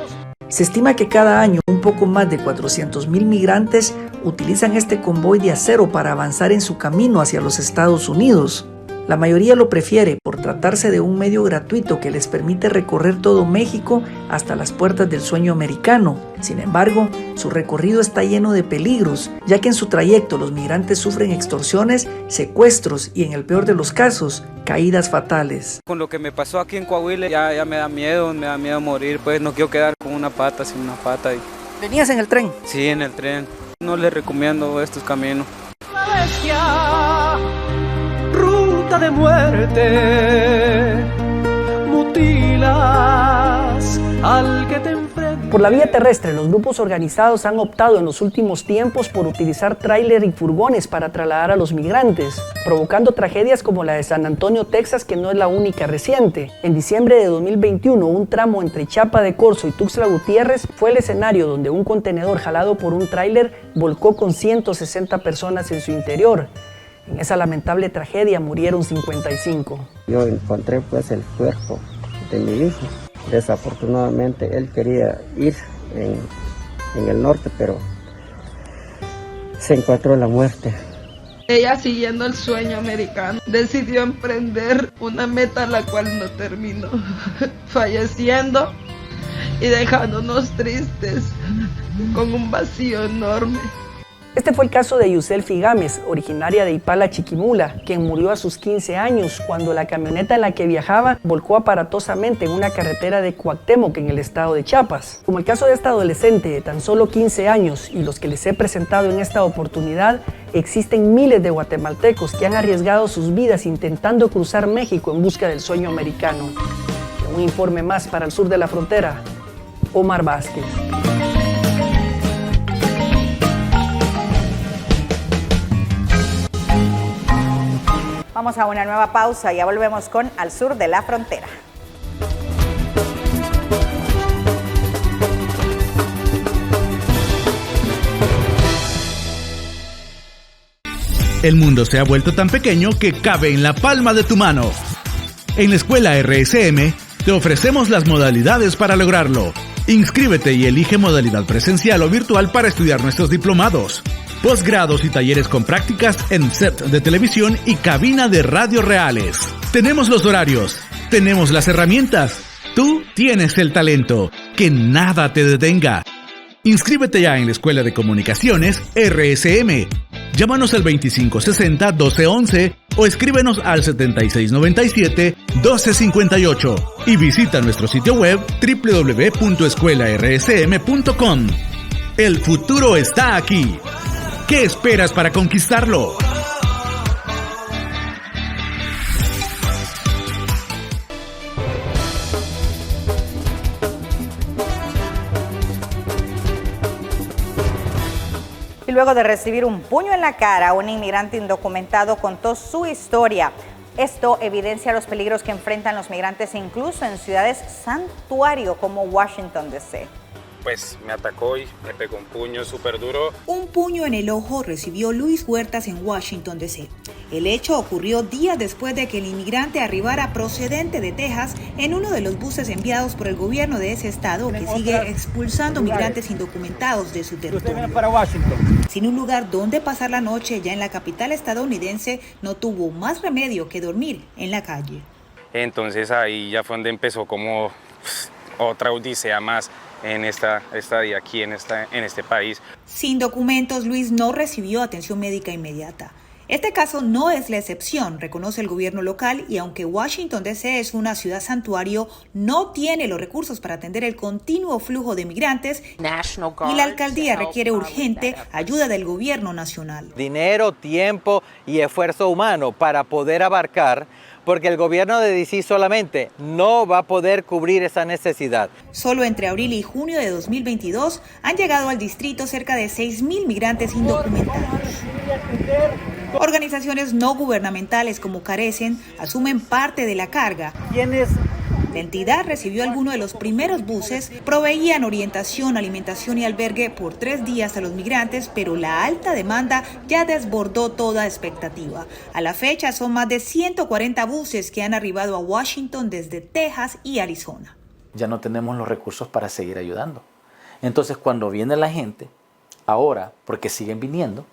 Se estima que cada año un poco más de 400,000 migrantes utilizan este convoy de acero para avanzar en su camino hacia los Estados Unidos. La mayoría lo prefiere por tratarse de un medio gratuito que les permite recorrer todo México hasta las puertas del sueño americano. Sin embargo, su recorrido está lleno de peligros, ya que en su trayecto los migrantes sufren extorsiones, secuestros y, en el peor de los casos, caídas fatales. Con lo que me pasó aquí en Coahuila ya me da miedo morir, pues no quiero quedar con una pata, sin una pata. ¿Venías en el tren? Sí, en el tren. No les recomiendo estos caminos. La bestia, ruta de muerte, mutilas al que te enfrenta. Por la vía terrestre, los grupos organizados han optado en los últimos tiempos por utilizar tráiler y furgones para trasladar a los migrantes, provocando tragedias como la de San Antonio, Texas, que no es la única reciente. En diciembre de 2021, un tramo entre Chiapa de Corzo y Tuxtla Gutiérrez fue el escenario donde un contenedor jalado por un tráiler volcó con 160 personas en su interior. En esa lamentable tragedia murieron 55. Yo encontré pues el cuerpo de mi hijo. Desafortunadamente él quería ir en el norte, pero se encontró la muerte. Ella, siguiendo el sueño americano, decidió emprender una meta la cual no terminó, falleciendo y dejándonos tristes, con un vacío enorme. Este fue el caso de Yuselfi Gámez, originaria de Ipala, Chiquimula, quien murió a sus 15 años cuando la camioneta en la que viajaba volcó aparatosamente en una carretera de Cuauhtémoc, en el estado de Chiapas. Como el caso de esta adolescente de tan solo 15 años y los que les he presentado en esta oportunidad, existen miles de guatemaltecos que han arriesgado sus vidas intentando cruzar México en busca del sueño americano. Un informe más para el sur de la frontera, Omar Vázquez. Vamos a una nueva pausa y ya volvemos con Al Sur de la Frontera. El mundo se ha vuelto tan pequeño que cabe en la palma de tu mano. En la escuela RSM te ofrecemos las modalidades para lograrlo. Inscríbete y elige modalidad presencial o virtual para estudiar nuestros diplomados, posgrados y talleres con prácticas en set de televisión y cabina de radio reales. Tenemos los horarios, tenemos las herramientas. Tú tienes el talento. Que nada te detenga. Inscríbete ya en la Escuela de Comunicaciones RSM. Llámanos al 2560-1211 o escríbenos al 7697-1258 y visita nuestro sitio web www.escuelarsm.com. El futuro está aquí. ¿Qué esperas para conquistarlo? Y luego de recibir un puño en la cara, un inmigrante indocumentado contó su historia. Esto evidencia los peligros que enfrentan los migrantes incluso en ciudades santuario como Washington, D.C. Pues me atacó y me pegó un puño súper duro. Un puño en el ojo recibió Luis Huertas en Washington, D.C. El hecho ocurrió días después de que el inmigrante arribara procedente de Texas en uno de los buses enviados por el gobierno de ese estado que sigue expulsando migrantes indocumentados de su territorio. Sin un lugar donde pasar la noche ya en la capital estadounidense, no tuvo más remedio que dormir en la calle. Entonces ahí ya fue donde empezó como otra odisea más en esta estadía aquí en este país. Sin documentos, Luis no recibió atención médica inmediata. Este caso no es la excepción, reconoce el gobierno local, y aunque Washington, D.C. es una ciudad santuario, no tiene los recursos para atender el continuo flujo de migrantes y la alcaldía requiere urgente ayuda del gobierno nacional. Dinero, tiempo y esfuerzo humano para poder abarcar, porque el gobierno de D.C. solamente no va a poder cubrir esa necesidad. Solo entre abril y junio de 2022 han llegado al distrito cerca de 6,000 migrantes indocumentados. Organizaciones no gubernamentales como Carecen asumen parte de la carga. Quienes La entidad recibió algunos de los primeros buses, proveían orientación, alimentación y albergue por 3 días a los migrantes, pero la alta demanda ya desbordó toda expectativa. A la fecha son más de 140 buses que han arribado a Washington desde Texas y Arizona. Ya no tenemos los recursos para seguir ayudando. Entonces, cuando viene la gente, ahora, porque siguen viniendo,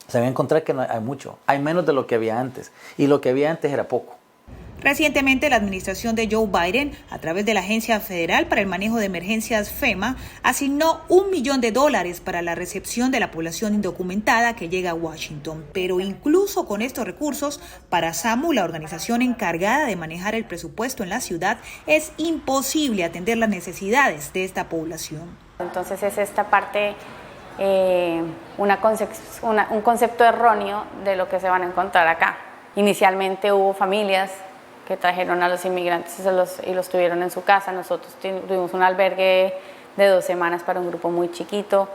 se va a encontrar que no hay mucho, hay menos de lo que había antes, y lo que había antes era poco. Recientemente, la administración de Joe Biden, a través de la Agencia Federal para el Manejo de Emergencias FEMA, asignó $1 millón para la recepción de la población indocumentada que llega a Washington. Pero incluso con estos recursos, para SAMU, la organización encargada de manejar el presupuesto en la ciudad, es imposible atender las necesidades de esta población. Entonces es esta parte, un concepto erróneo de lo que se van a encontrar acá. Inicialmente hubo familias que trajeron a los inmigrantes y los tuvieron en su casa. Nosotros tuvimos un albergue de 2 semanas para un grupo muy chiquito,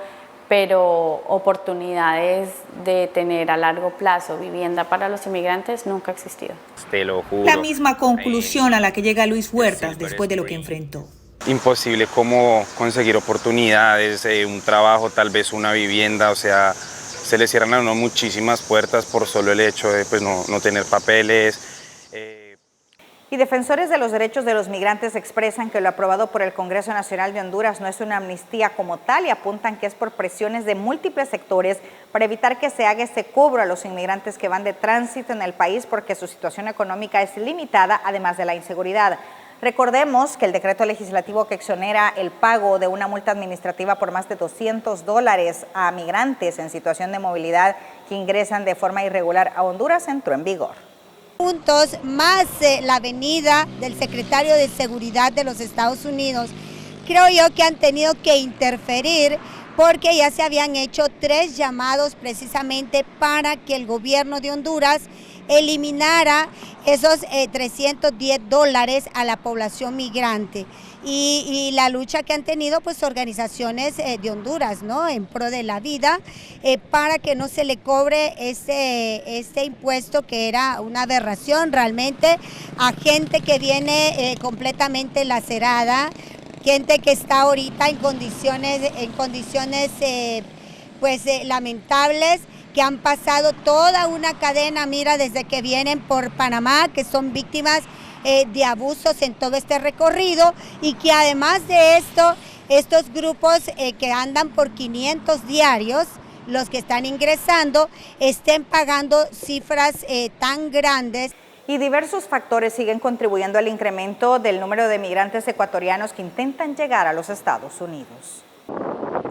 pero oportunidades de tener a largo plazo vivienda para los inmigrantes nunca ha existido. Te lo juro. La misma conclusión a la que llega Luis Huertas después de lo que enfrentó. Imposible como conseguir oportunidades, un trabajo, tal vez una vivienda, o sea, se le cierran a uno muchísimas puertas por solo el hecho de pues, no tener papeles. Y defensores de los derechos de los migrantes expresan que lo aprobado por el Congreso Nacional de Honduras no es una amnistía como tal y apuntan que es por presiones de múltiples sectores para evitar que se haga ese cobro a los inmigrantes que van de tránsito en el país porque su situación económica es limitada, además de la inseguridad. Recordemos que el decreto legislativo que exonera el pago de una multa administrativa por más de $200 a migrantes en situación de movilidad que ingresan de forma irregular a Honduras entró en vigor. Puntos más la venida del secretario de Seguridad de los Estados Unidos, creo yo que han tenido que interferir porque ya se habían hecho 3 llamados precisamente para que el gobierno de Honduras eliminara esos $310 a la población migrante y la lucha que han tenido pues organizaciones de Honduras, ¿no? En pro de la vida para que no se le cobre este impuesto que era una aberración realmente a gente que viene completamente lacerada, gente que está ahorita en condiciones lamentables, que han pasado toda una cadena, mira, desde que vienen por Panamá, que son víctimas de abusos en todo este recorrido y que además de esto, estos grupos que andan por 500 diarios, los que están ingresando, estén pagando cifras tan grandes. Y diversos factores siguen contribuyendo al incremento del número de migrantes ecuatorianos que intentan llegar a los Estados Unidos.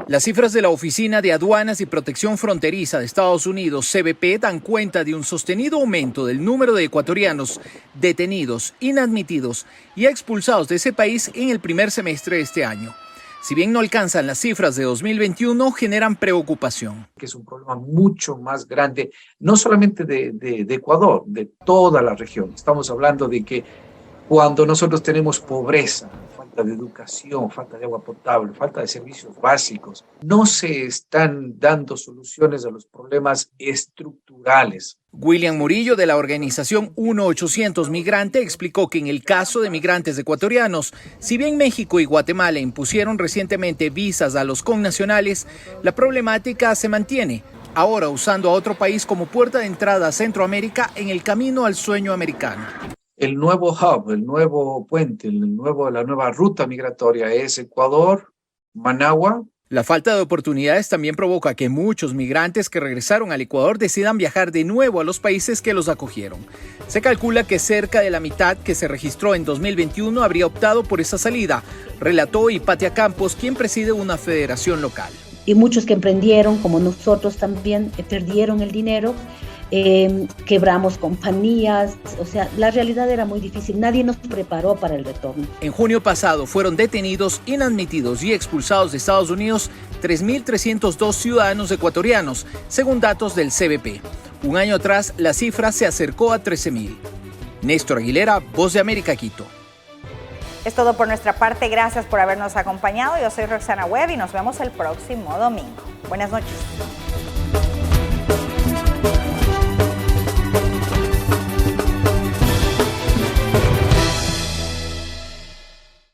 Las cifras de la Oficina de Aduanas y Protección Fronteriza de Estados Unidos, CBP, dan cuenta de un sostenido aumento del número de ecuatorianos detenidos, inadmitidos y expulsados de ese país en el primer semestre de este año. Si bien no alcanzan las cifras de 2021, generan preocupación. Que es un problema mucho más grande, no solamente de Ecuador, de toda la región. Estamos hablando de que cuando nosotros tenemos pobreza, falta de educación, falta de agua potable, falta de servicios básicos, no se están dando soluciones a los problemas estructurales. William Murillo, de la organización 1-800 Migrante, explicó que en el caso de migrantes ecuatorianos, si bien México y Guatemala impusieron recientemente visas a los connacionales, la problemática se mantiene, ahora usando a otro país como puerta de entrada a Centroamérica en el camino al sueño americano. El nuevo hub, el nuevo puente, la nueva ruta migratoria es Ecuador, Managua. La falta de oportunidades también provoca que muchos migrantes que regresaron al Ecuador decidan viajar de nuevo a los países que los acogieron. Se calcula que cerca de la mitad que se registró en 2021 habría optado por esa salida, relató Hipatia Campos, quien preside una federación local. Y muchos que emprendieron, como nosotros también, perdieron el dinero. Quebramos compañías, o sea, la realidad era muy difícil, nadie nos preparó para el retorno. En junio pasado fueron detenidos, inadmitidos y expulsados de Estados Unidos 3.302 ciudadanos ecuatorianos, según datos del CBP. Un año atrás, la cifra se acercó a 13.000. Néstor Aguilera, Voz de América, Quito. Es todo por nuestra parte, gracias por habernos acompañado. Yo soy Roxana Webb y nos vemos el próximo domingo. Buenas noches.